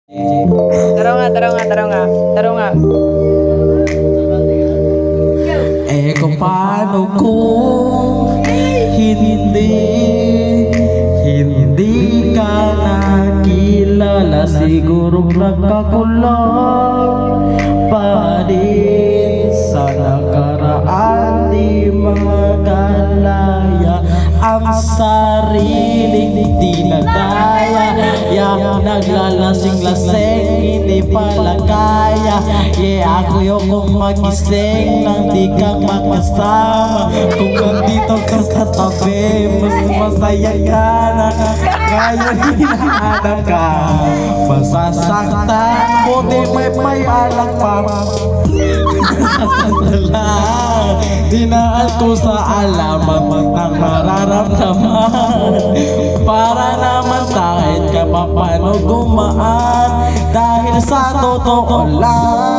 Taro nga. Kung paano kung hindi ka nakilala, siguro nagkakulang pa din sa nakaraan, di magalaya ang sariling dinadaya. Yang naglalasing-lasing, hindi pala kaya. Ako yung magising nang di ka makasama. Kung nandito ka sa tabi, mas masaya ka na. Ngayon hinahanap ka, masasaktan, buti may alak pa. Dinaan ko sa alamat ng mararamdaman, para naman kahit ka pa paano gumaan. Dahil sa totoo lang,